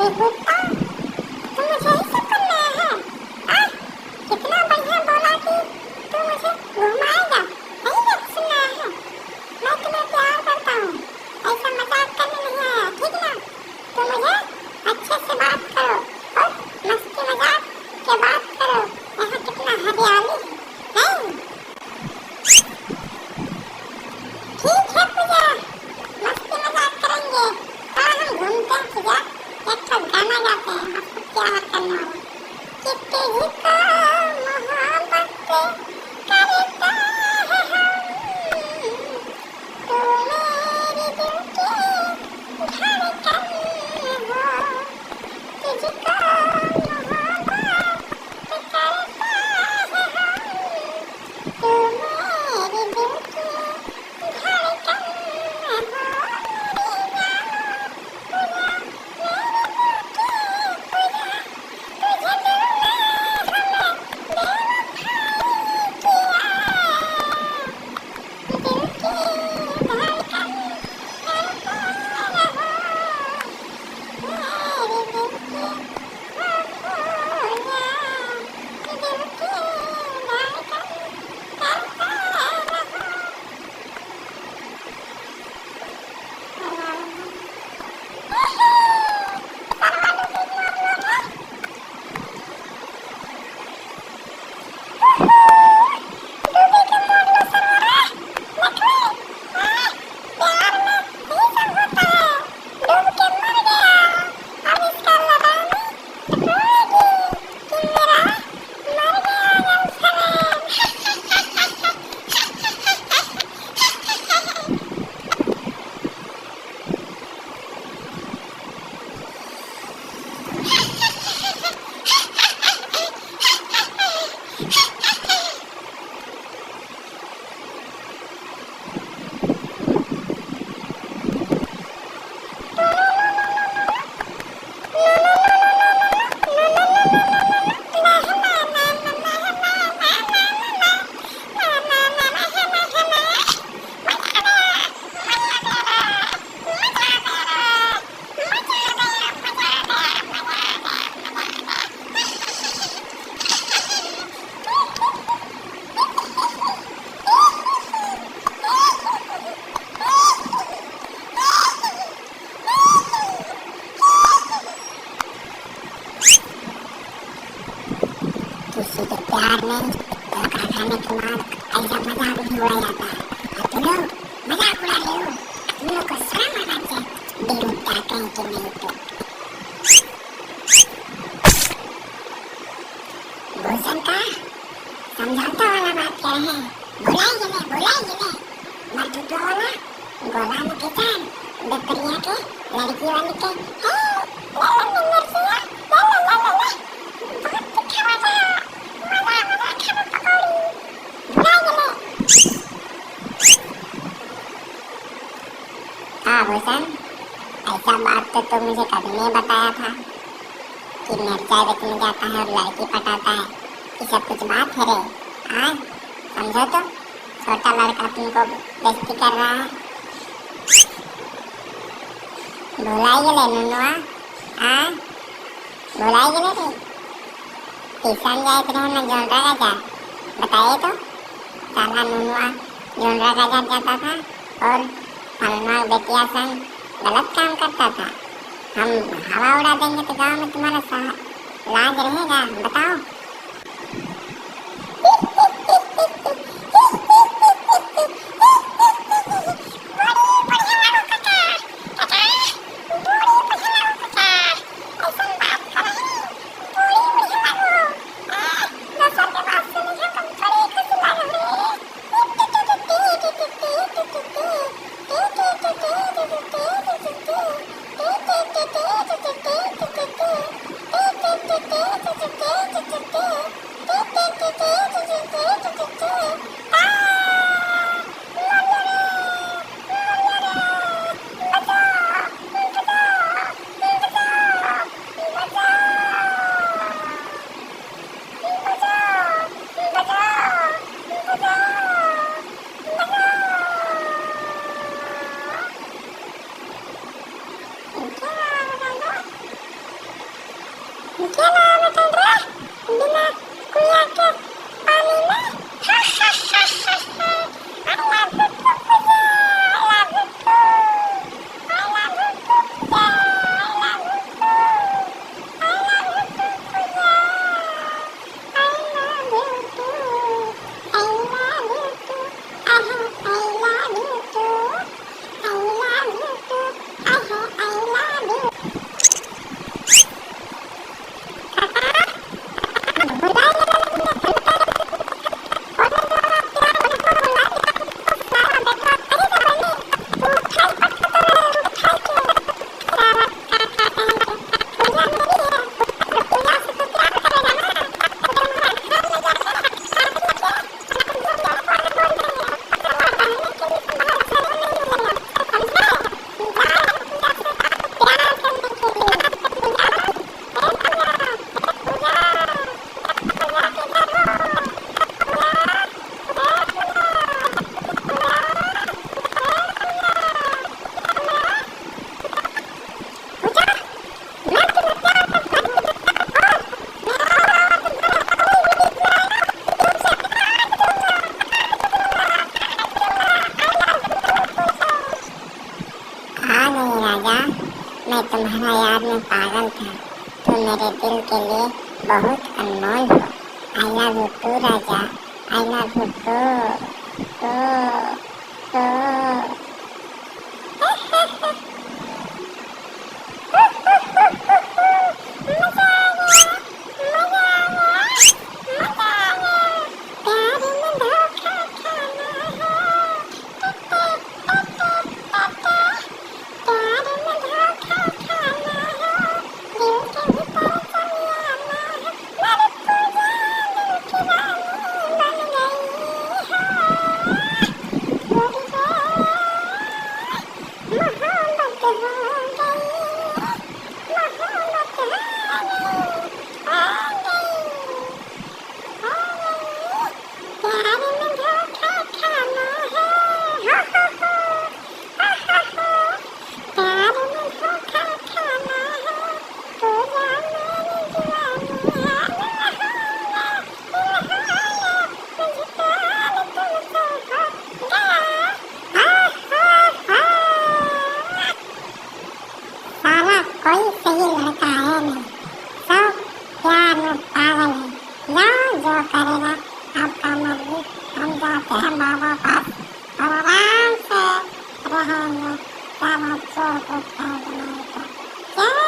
कुत्ता, तू मुझे ही सब करना है? हाँ? कितना बढ़िया बोला कि तू मुझे घुमाएगा, यही ना सुनना है? मैं तुम्हें प्यार करता हूँ, ऐसा मजाक करने नहीं आया, ठीक ना? तो मुझे अच्छे से बात करो और मस्ती मजाक के बात करो। यहाँ कितना हरियाली है, नहीं? ठीक है पूजा, मस्ती मजाक करेंगे और हम घूमते हैं पूजा, एक तो गाना गाते हैं, आपको प्यार करना हो कि तुझको मोहब्बत करता है हम, तू मेरे दिल की धड़कन हो, तुझको मोहब्बत करता है हम, तू मेरे दिल की धड़कन हो, मेरी जान पूजा, मेरे दिल की पूजा, तुझे दिल ने हमें बेवफाई किया, दिल की धड़कन करते रहो, मेरे दिल की हो पूजा, दिल की धड़कन करते किसी के प्यार में धोखा खाने के बाद ऐसा मजाक भी उड़ाया जाता है, और तुम लोग मजाक उड़ा रहे हो, तुम लोग को शर्म आना चाहिए, बेरुखा कहीं के नहीं तो। भूषण का समझौता वाला बात कर रहे हैं, बुलाएंगे मर्दुद्दो वाला गोला में किसान बेपरिया के लड़की वाले के लाला नर्सिया लाला बहुत तीखा मजा खाना पकौड़ी बुलाएंगे। हाँ भूषण, ऐसा बात तो तुम मुझे कभी नहीं बताया था कि मिर्चाई बेचने जाता है और लड़की पटाता है, ये सब कुछ बात है रे। हाँ समझो तो, छोटा लड़का तुमको बेइज्जती कर रहा है। बुलाइए ले नुनुआ, हाँ बुलाइए ले रे, किसान जाए रहे ना जोनरा का जा, बताइए तो। साला नुनुआ जोनरा का जा जाता था और फलना बेटिया संग गलत काम करता था। हम हवा उड़ा देंगे तो गाँव में तुम्हारा लाज रहेगा, बताओ। गेला बेटा रे बिना कुया के पानी में हा हा हा हा हा अल्लाह भुट्टू पूजा अल्लाह भुट्टू अल्लाह भुट्टू पूजा अल्लाह भुट्टू पूजा अल्लाह भुट्टू आहा अल्लाह भुट्टू आहा अल्लाह भुट्टू मैं तुम्हारा यार में पागल था। तुम मेरे दिल के लिए बहुत अनमोल हो। I love you too Raja. I love you too. कोई सही लड़का है नहीं, सब प्यार में पागल है। जाओ जो करेगा आपका मर्जी, हम जाते हैं बाबा पास और आराम से रहेंगे। सारा चोर को खाए बनाएगा।